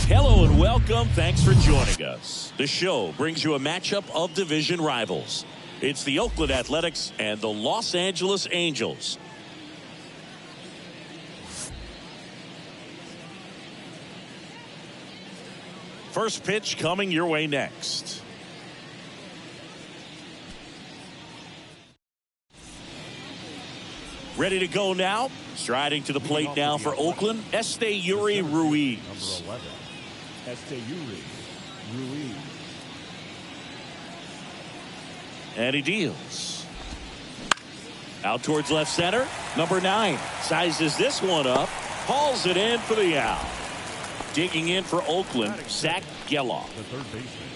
Hello and welcome. Thanks for joining us. The show brings you a matchup of division rivals. It's the Oakland Athletics and the Los Angeles Angels. First pitch coming your way next. Ready to go now. Striding to the plate now for Oakland, Esteury Ruiz. Number 11, Esteury Ruiz. And he deals. Out towards left center. Number 9 sizes this one up. Hauls it in for the out. Digging in for Oakland, Zach Gelof.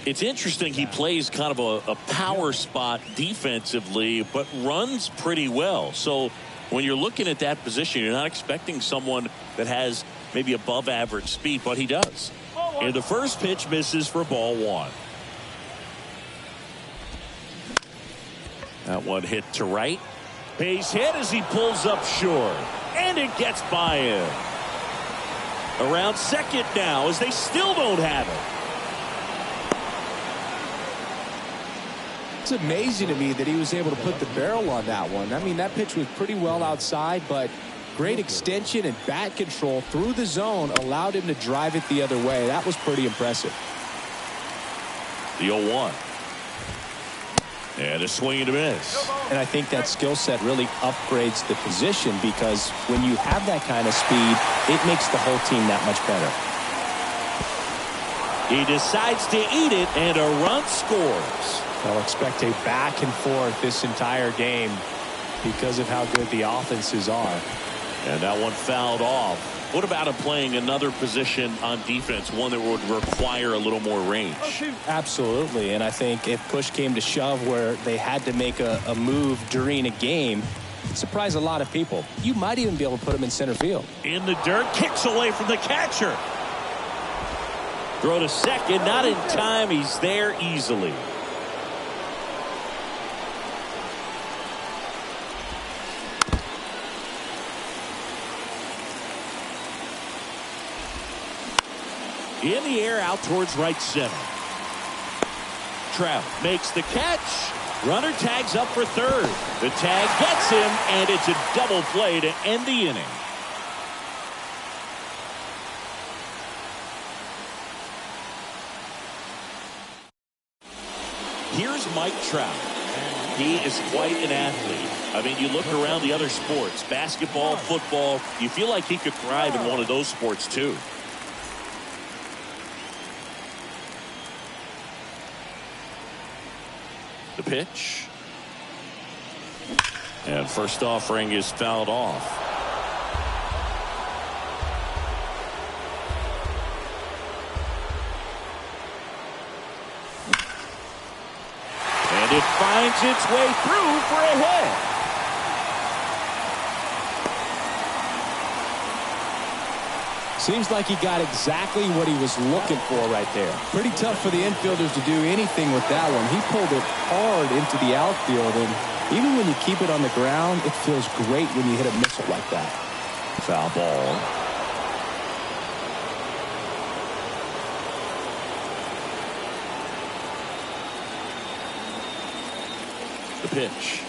It's interesting he plays kind of a power spot defensively, but runs pretty well. So when you're looking at that position, you're not expecting someone that has maybe above average speed, but he does. And the first pitch misses for ball 1. That one hit to right. Base hit as he pulls up short. And it gets by him. Around second now as they still don't have it. It's amazing to me that he was able to put the barrel on that one. I mean, that pitch was pretty well outside, but great extension and bat control through the zone allowed him to drive it the other way. That was pretty impressive. The 0-1. And a swing and a miss. And I think that skill set really upgrades the position because when you have that kind of speed, it makes the whole team that much better. He decides to eat it, and a run scores. I'll expect a back and forth this entire game because of how good the offenses are. And that one fouled off. What about him playing another position on defense, one that would require a little more range? Absolutely, and I think if push came to shove where they had to make a move during a game, it surprised a lot of people. You might even be able to put him in center field. In the dirt, kicks away from the catcher. Throw to second, not in time. He's there easily. In the air out towards right center. Trout makes the catch. Runner tags up for third. The tag gets him, and it's a double play to end the inning. Here's Mike Trout. He is quite an athlete. I mean, you look around the other sports, basketball, football, you feel like he could thrive in one of those sports too. The pitch. And first offering is fouled off. And it finds its way through for a hit. Seems like he got exactly what he was looking for right there. Pretty tough for the infielders to do anything with that one. He pulled it hard into the outfield, and even when you keep it on the ground, it feels great when you hit a missile like that. Foul ball. The pitch.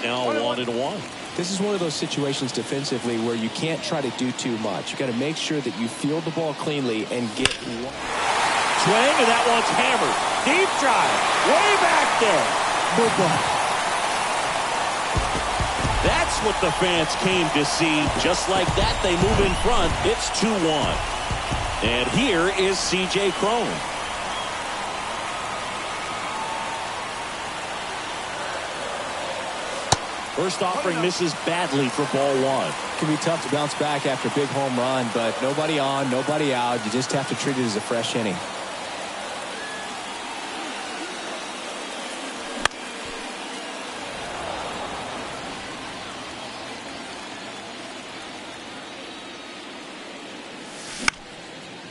Now 1-1. This is one of those situations defensively where you can't try to do too much. You got to make sure that you field the ball cleanly and get one. Swing, and that one's hammered. Deep drive. Way back there. Good ball. That's what the fans came to see. Just like that, they move in front. It's 2-1. And here is C.J. Cron. First offering misses badly for ball 1. It can be tough to bounce back after a big home run, but nobody on, nobody out. You just have to treat it as a fresh inning.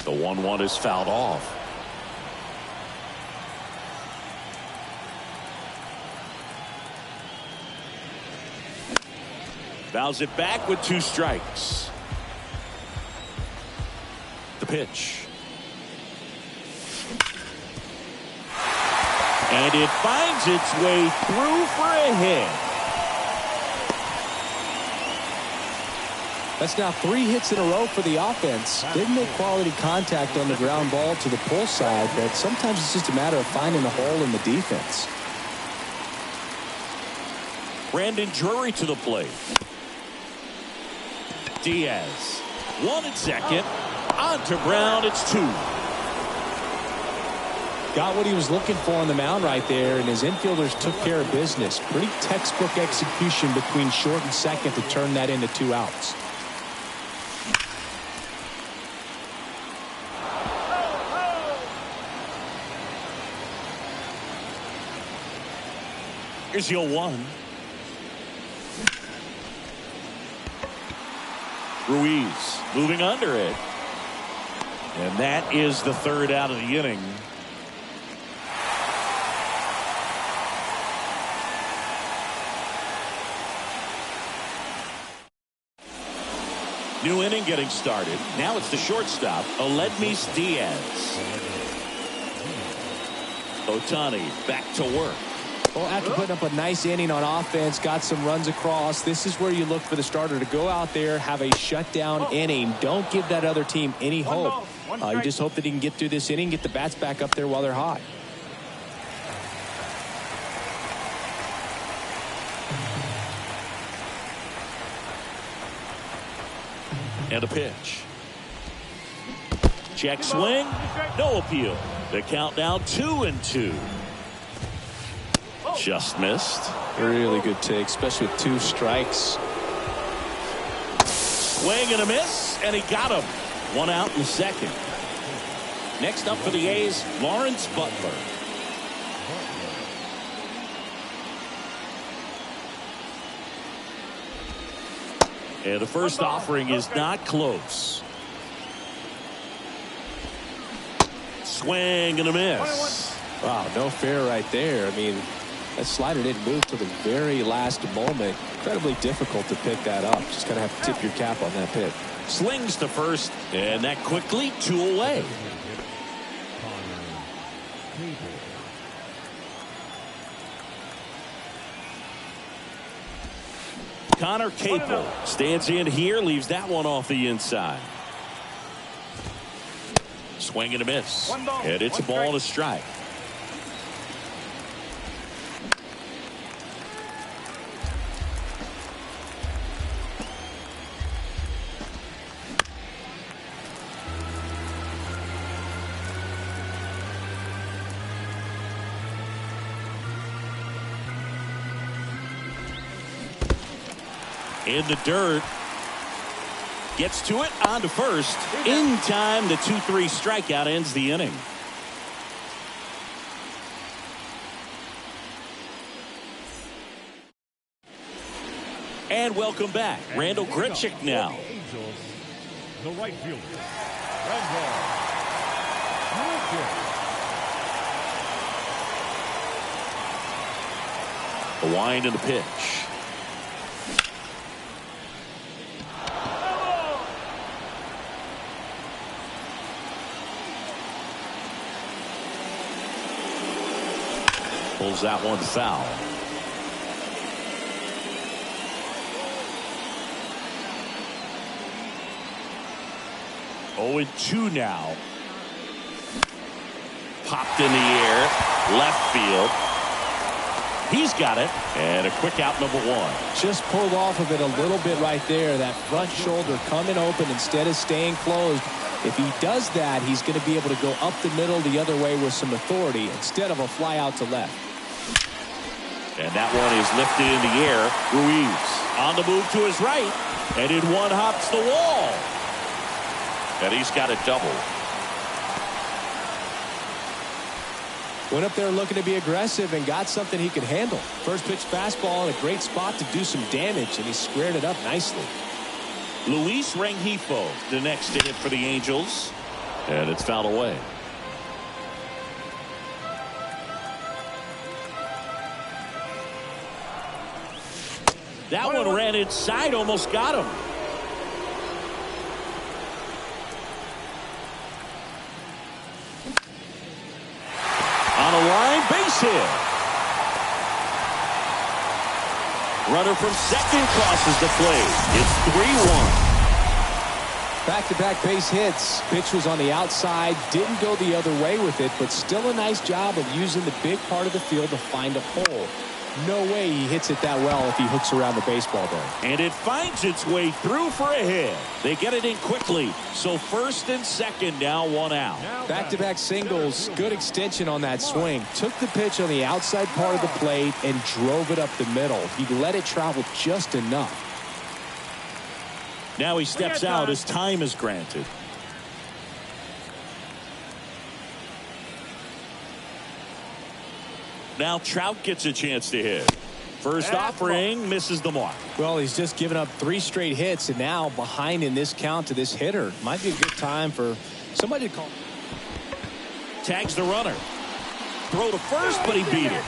The 1-1 is fouled off. Fouls it back with 2 strikes. The pitch. And it finds its way through for a hit. That's now 3 hits in a row for the offense. Didn't make quality contact on the ground ball to the pull side, but sometimes it's just a matter of finding the hole in the defense. Brandon Drury to the plate. Diaz, 1 at second. On to Brown, it's 2. Got what he was looking for on the mound right there, and his infielders took care of business. Pretty textbook execution between short and second to turn that into 2 outs. Here's your 1. Ruiz moving under it. And that is the 3rd out of the inning. New inning getting started. Now it's the shortstop, Aledmys Diaz. Ohtani back to work. Well, after putting up a nice inning on offense, got some runs across, this is where you look for the starter to go out there, have a shutdown inning. Don't give that other team any hope. You just hope that he can get through this inning, get the bats back up there while they're hot. And a pitch. Check swing. No appeal. The count now 2-2. Just missed. Really good take, especially with 2 strikes. Swing and a miss, and he got him. 1 out in the 2nd. Next up for the A's, Lawrence Butler. And the first offering is not close. Swing and a miss. Wow, no fair right there. I mean, that slider didn't move to the very last moment. Incredibly difficult to pick that up. Just kind of have to tip your cap on that pitch. Slings to first, and that quickly 2 away. Connor Capel stands in here, leaves that one off the inside. Swing and a miss. And it's a ball and a strike. In the dirt. Gets to it, on to first. In time, the 2-3 strikeout ends the inning. And welcome back. Randal Grichuk now. Angels, the right fielder, Randal Grichuk. The wind and the pitch. Pulls that one foul. Oh, 2 now. Popped in the air. Left field. He's got it. And a quick out, number 1. Just pulled off of it a little bit right there. That front shoulder coming open instead of staying closed. If he does that, he's going to be able to go up the middle the other way with some authority instead of a fly out to left. And that one is lifted in the air. Ruiz on the move to his right. And in one hops the wall. And he's got a double. Went up there looking to be aggressive and got something he could handle. First pitch fastball in a great spot to do some damage, and he squared it up nicely. Luis Rengifo, the next to hit for the Angels. And it's fouled away. That one ran inside, almost got him. base hit. Runner from second crosses the plate. It's 3-1. Back-to-back base hits. Pitch was on the outside, didn't go the other way with it, but still a nice job of using the big part of the field to find a hole. No way he hits it that well if he hooks around the baseball there. And it finds its way through for a hit. They get it in quickly. So first and second, now one out. Back-to-back singles. Good extension on that swing. Took the pitch on the outside part of the plate and drove it up the middle. He let it travel just enough. Now he steps out as time is granted. Now Trout gets a chance to hit. First offering misses the mark. Well, he's just given up 3 straight hits, and now behind in this count to this hitter. Might be a good time for somebody to call. Tags the runner. Throw to first, but he beat it.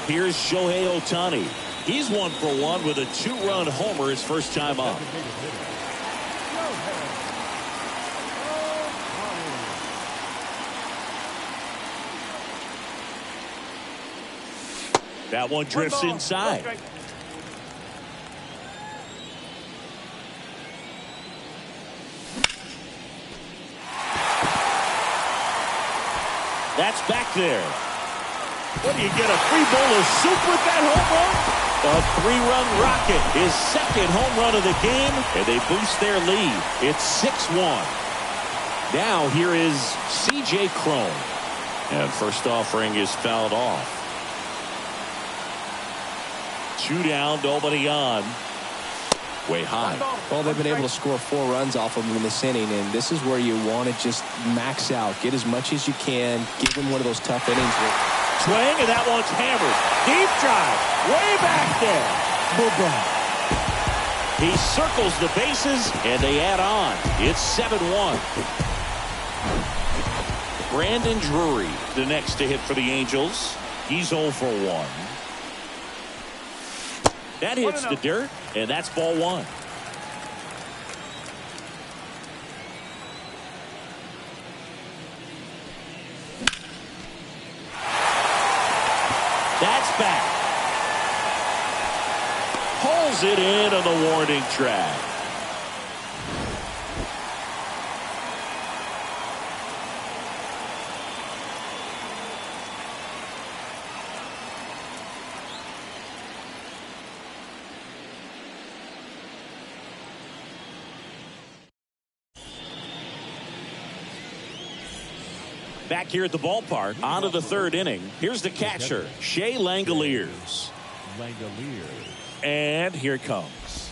Here's Shohei Ohtani. He's 1 for 1 with a 2-run homer his first time up. That one drifts inside. That's back there. What do you get, a free bowl of soup with that home run? A 3-run rocket, his second home run of the game, and they boost their lead. It's 6-1. Now here is C.J. Cron. And first offering is fouled off. 2 down, nobody on. Way high. Well, they've been able to score 4 runs off of him in this inning, and this is where you want to just max out. Get as much as you can. Give him one of those tough innings. Swing, and that one's hammered. Deep drive. Way back there. He circles the bases, and they add on. It's 7-1. Brandon Drury, the next to hit for the Angels. He's 0 for 1. That hits the dirt, and that's ball 1. That's back. Pulls it in on the warning track. Back here at the ballpark, on to the 3rd inning. Here's the catcher, Shea Langoliers. And here it comes.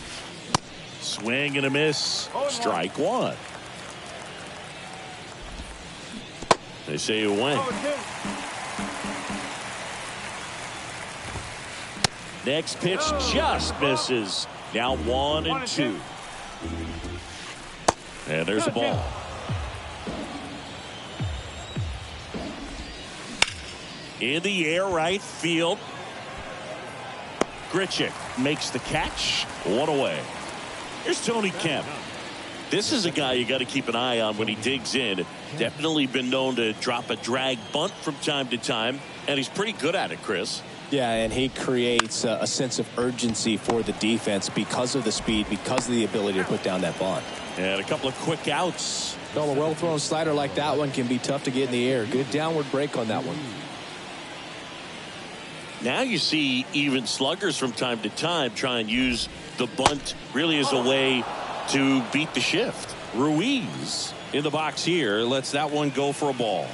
Swing and a miss. Strike 1. They say you win. Next pitch just misses. Now 1-2. And there's a ball. In the air, right field. Grichuk makes the catch. 1 away. Here's Tony Kemp. This is a guy you got to keep an eye on when he digs in. Definitely been known to drop a drag bunt from time to time, and he's pretty good at it, Chris. Yeah, and he creates a sense of urgency for the defense because of the speed, because of the ability to put down that bunt. And a couple of quick outs. Well, a well-thrown slider like that one can be tough to get in the air. Good downward break on that one. Now you see even sluggers from time to time try and use the bunt really as a way to beat the shift. Ruiz in the box here lets that one go for a ball.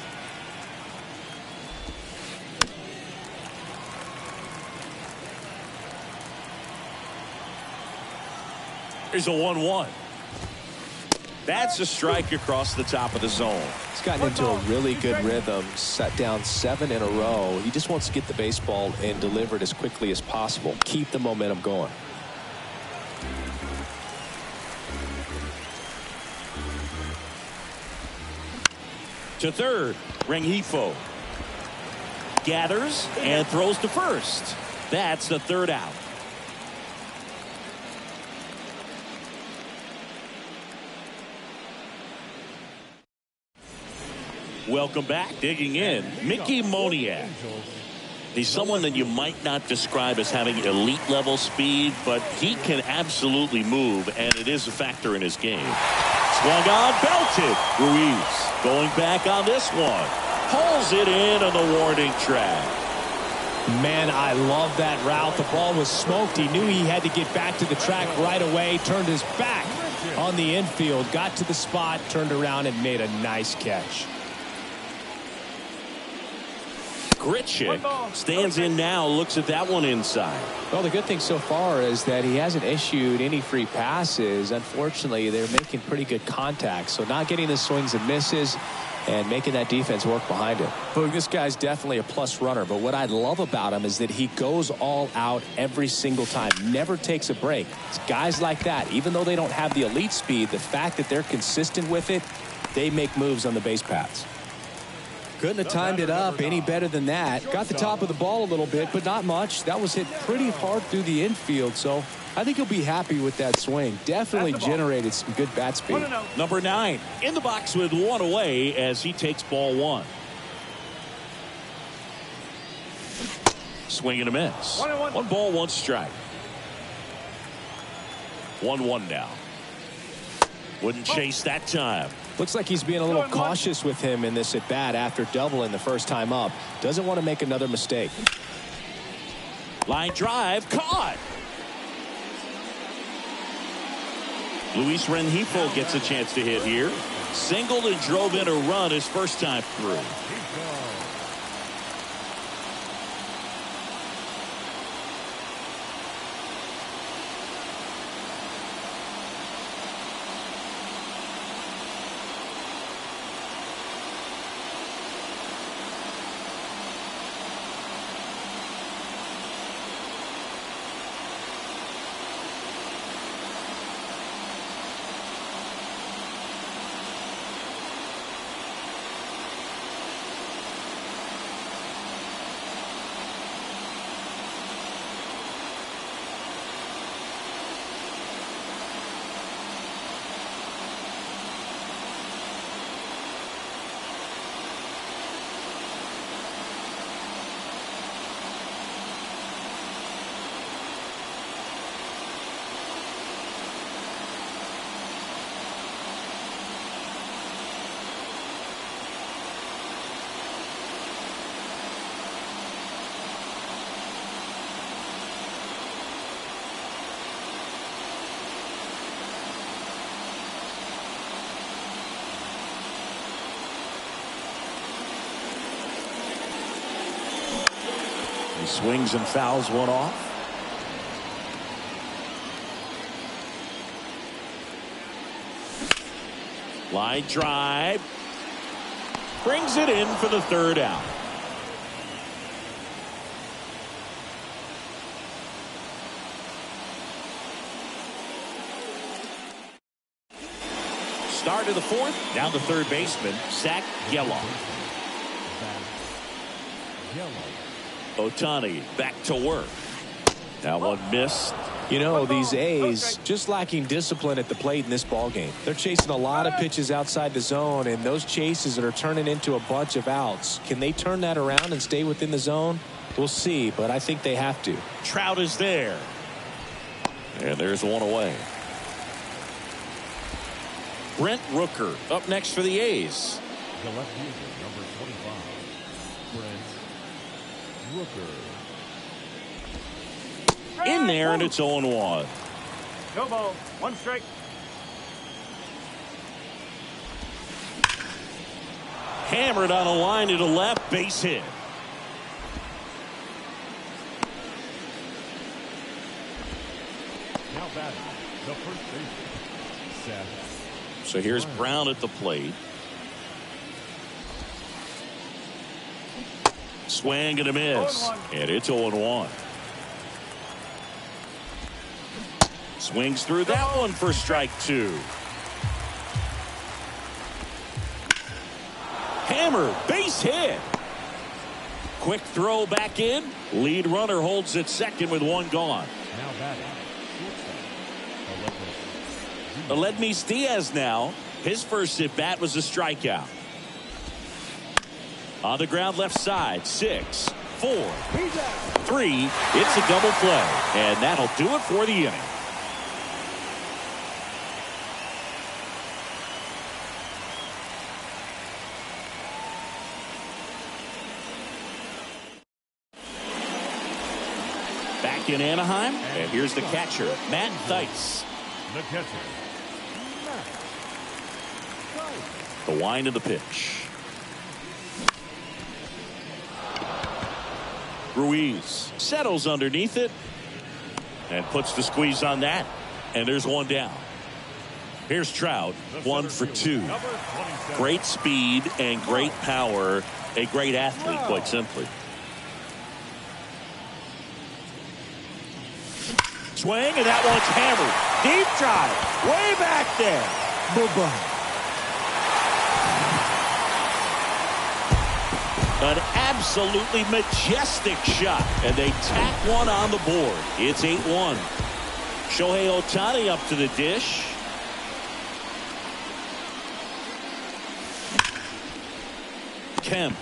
Here's a 1-1. That's a strike across the top of the zone. He's gotten into a really good rhythm, set down 7 in a row. He just wants to get the baseball and deliver it as quickly as possible. Keep the momentum going. To third, Rengifo gathers and throws to first. That's the 3rd out. Welcome back. Digging in, Mickey Moniak. He's someone that you might not describe as having elite level speed, but he can absolutely move, and it is a factor in his game. Swung on, belted. Ruiz going back on this one. Pulls it in on the warning track. Man, I love that route. The ball was smoked. He knew he had to get back to the track right away. Turned his back on the infield. Got to the spot, turned around, and made a nice catch. Grichuk stands in now, looks at that one inside. Well, the good thing so far is that he hasn't issued any free passes. Unfortunately, they're making pretty good contact, so not getting the swings and misses and making that defense work behind him. But this guy's definitely a plus runner, but what I love about him is that he goes all out every single time, never takes a break. It's guys like that, even though they don't have the elite speed, the fact that they're consistent with it, they make moves on the base paths. Couldn't have timed it up any better than that. Got the top of the ball a little bit, but not much. That was hit pretty hard through the infield, so I think he'll be happy with that swing. Definitely generated some good bat speed. Number 9 in the box with one away as he takes ball 1. Swing and a miss. 1 ball, 1 strike. 1-1 now. Wouldn't chase that time. Looks like he's being a little cautious with him in this at bat after doubling the first time up. Doesn't want to make another mistake. Line drive caught. Luis Rengifo gets a chance to hit here. Singled and drove in a run his first time through. He swings and fouls one off. Line drive. Brings it in for the 3rd out. Start of the 4th. Now the 3rd baseman, Zach Gelof. Ohtani back to work. That one missed. You know, these A's just lacking discipline at the plate in this ballgame. They're chasing a lot of pitches outside the zone, and those chases that are turning into a bunch of outs. Can they turn that around and stay within the zone? We'll see, but I think they have to. Trout is there. And there's one away. Brent Rooker up next for the A's. The left fielder, number 25, Brent Rooker. In there, and it's 0-1. No ball, 1 strike. Hammered on a line to the left, base hit. Now batting, the first baseman, Seth. So here's Brown at the plate. Swing and a miss. And it's 0-1. Swings through that one for strike 2. Hammer, base hit. Quick throw back in. Lead runner holds at second with 1 gone. Now batting, shortstop, Aledmys Diaz now. His first at bat was a strikeout. On the ground left side. 6, 4, 3. It's a double play. And that'll do it for the inning. Back in Anaheim. And here's the catcher, Matt Thaiss. The catcher, Matt Thaiss. The wind of the pitch. Ruiz settles underneath it and puts the squeeze on that. And there's one down. Here's Trout, 1 for 2. Great speed and great power. A great athlete, quite simply. Swing, and that one's hammered. Deep drive, way back there. Bye-bye. An absolutely majestic shot, and they tack one on the board. It's 8-1. Shohei Ohtani up to the dish. Kemp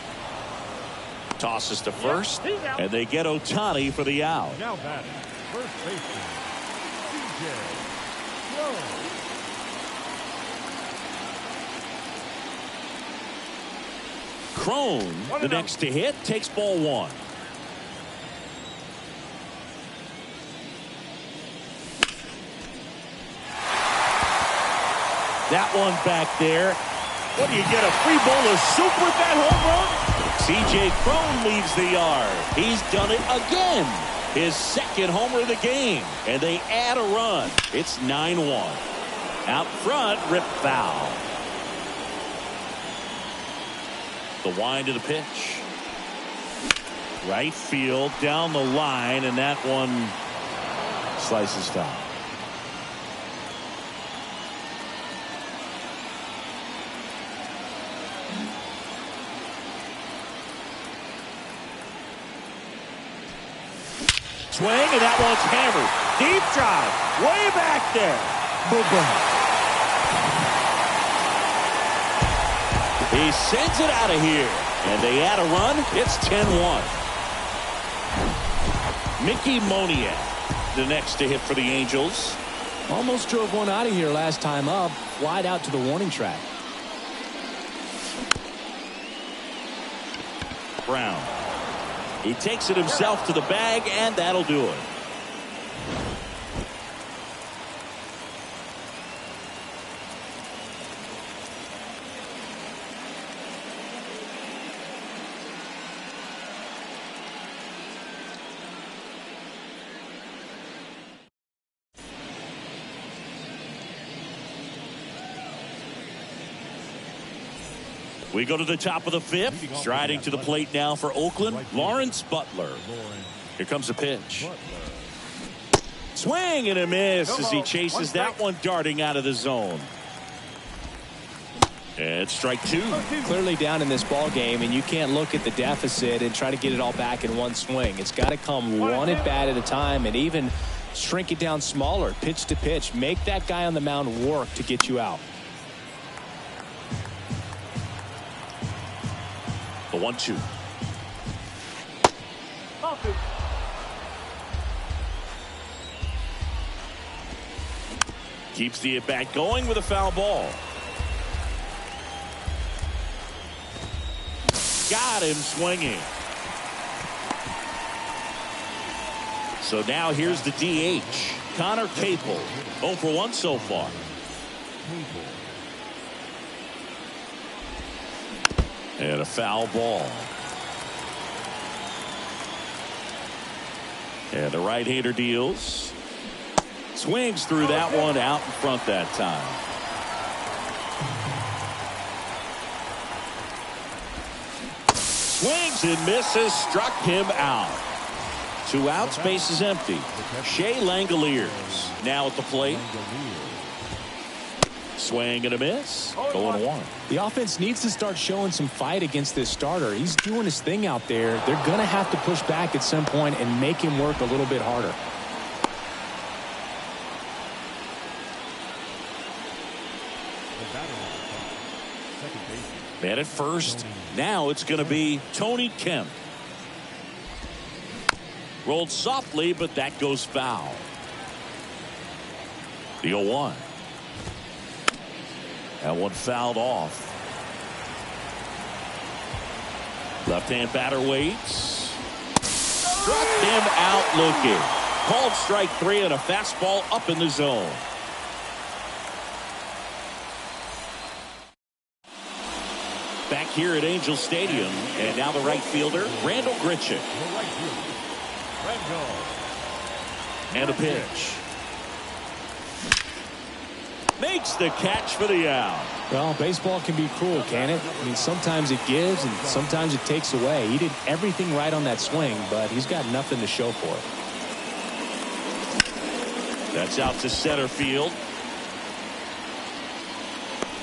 tosses to first, and they get Ohtani for the out. Now batting, first baseman, C.J. Cron. Cron, the next to hit, takes ball 1. That one back there. What do you get, a free bowl of soup with that home run? C.J. Cron leaves the yard. He's done it again. His second homer of the game. And they add a run. It's 9-1. Out front, rip foul. The wind of the pitch. Right field, down the line, and that one slices foul. Swing, and that one's hammered. Deep drive, way back there. He sends it out of here, and they add a run. It's 10-1. Mickey Moniak, the next to hit for the Angels. Almost drove one out of here last time up. Wide out to the warning track. Brown. He takes it himself to the bag, and that'll do it. We go to the top of the 5th. Striding to the plate now for Oakland, Lawrence Butler. Here comes the pitch. Swing and a miss as he chases that one darting out of the zone. And strike 2. Clearly down in this ball game, and you can't look at the deficit and try to get it all back in one swing. It's got to come one at bat at a time, and even shrink it down smaller, pitch to pitch. Make that guy on the mound work to get you out. The 1-2. Keeps the at-bat going with a foul ball. Got him swinging. So now here's the DH, Connor Capel. 0 for 1 so far. And a foul ball. And the right-hander deals. Swings through that one, out in front that time. Swings and misses, struck him out. 2 outs, bases empty. Shea Langoliers now at the plate. Swing and a miss. 0-1. The offense needs to start showing some fight against this starter. He's doing his thing out there. They're going to have to push back at some point and make him work a little bit harder. The batter on the top, second baseman, Man at first. Now it's going to be Tony Kemp. Rolled softly, but that goes foul. The 0-1. That one fouled off. Left-hand batter waits. Struck him out looking. Called strike 3 and a fastball up in the zone. Back here at Angel Stadium, and now the right fielder, Randal Grichuk. The right fielder, Randal. And a pitch. Makes the catch for the out. Well, baseball can be cruel, can it? I mean, sometimes it gives and sometimes it takes away. He did everything right on that swing, but he's got nothing to show for it. That's out to center field.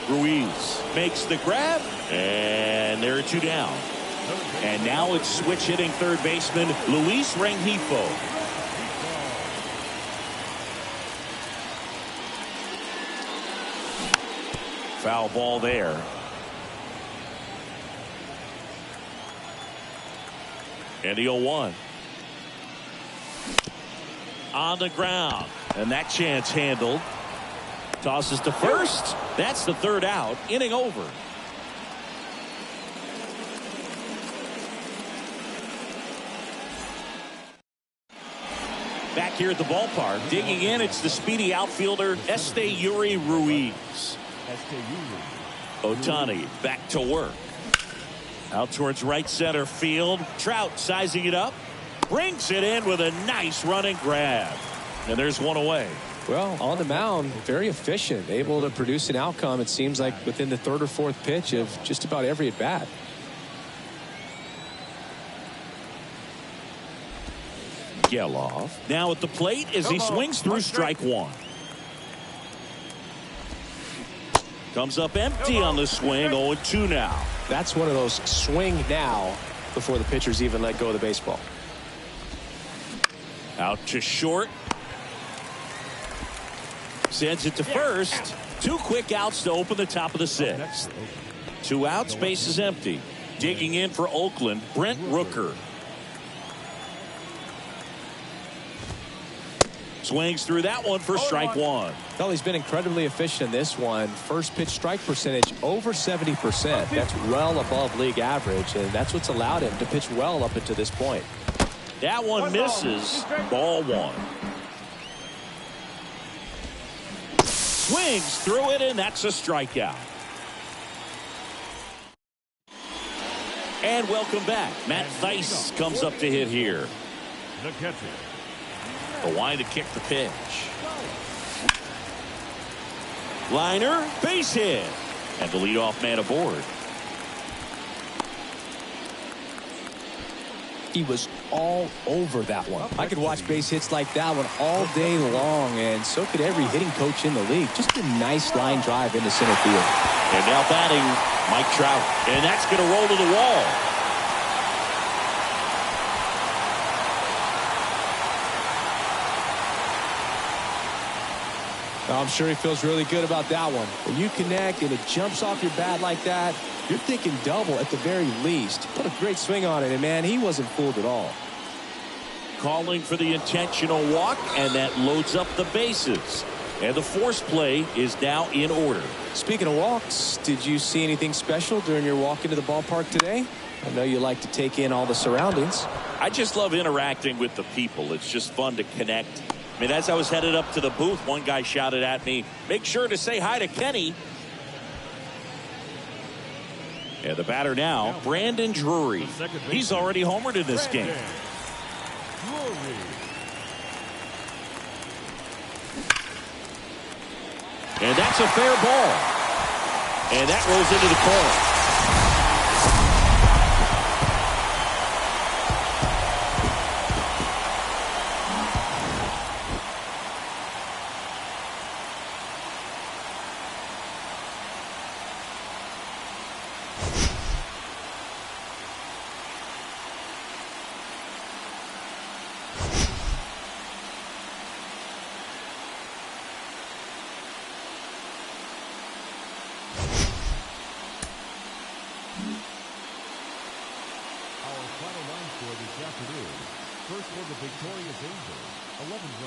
Ruiz makes the grab, and there are 2 down. And now it's switch hitting third baseman Luis Rengifo. Foul ball there. And the 0-1. On the ground. And that chance handled. Tosses to first. That's the 3rd out. Inning over. Back here at the ballpark, digging in, it's the speedy outfielder Esteury Ruiz. Ohtani back to work. Out towards right center field. Trout sizing it up. Brings it in with a nice running grab. And there's one away. Well, on the mound, very efficient, able to produce an outcome, it seems like, within the 3rd or 4th pitch of just about every at bat. Gelof now at the plate as he swings through strike 1. Comes up empty on the swing. 0-2 now. That's one of those swing now before the pitchers even let go of the baseball. Out to short. Sends it to first. 2 quick outs to open the top of the 6th. 2 outs, base is empty. Digging in for Oakland, Brent Rooker. Swings through that one for strike 1. Well, he's been incredibly efficient in this one. First pitch strike percentage over 70%. That's well above league average, and that's what's allowed him to pitch well up until this point. That one misses. Ball 1. Swings through it, and that's a strikeout. And welcome back. Matt Thaiss comes up to hit here. The catcher. The line to kick the pitch. Liner, base hit. And the leadoff man aboard. He was all over that one. I could watch base hits like that one all day long, and so could every hitting coach in the league. Just a nice line drive into center field. And now batting, Mike Trout. And that's going to roll to the wall. I'm sure he feels really good about that one. When you connect and it jumps off your bat like that, you're thinking double at the very least. Put a great swing on it, and man, he wasn't fooled at all. Calling for the intentional walk, and that loads up the bases. And the force play is now in order. Speaking of walks, did you see anything special during your walk into the ballpark today? I know you like to take in all the surroundings. I just love interacting with the people. It's just fun to connect. I mean, as I was headed up to the booth, one guy shouted at me, "Make sure to say hi to Kenny." And the batter now, Brandon Drury. He's already homered in this game. And that's a fair ball. And that rolls into the corner. score this afternoon. First for the victorious Angels, 11 runs.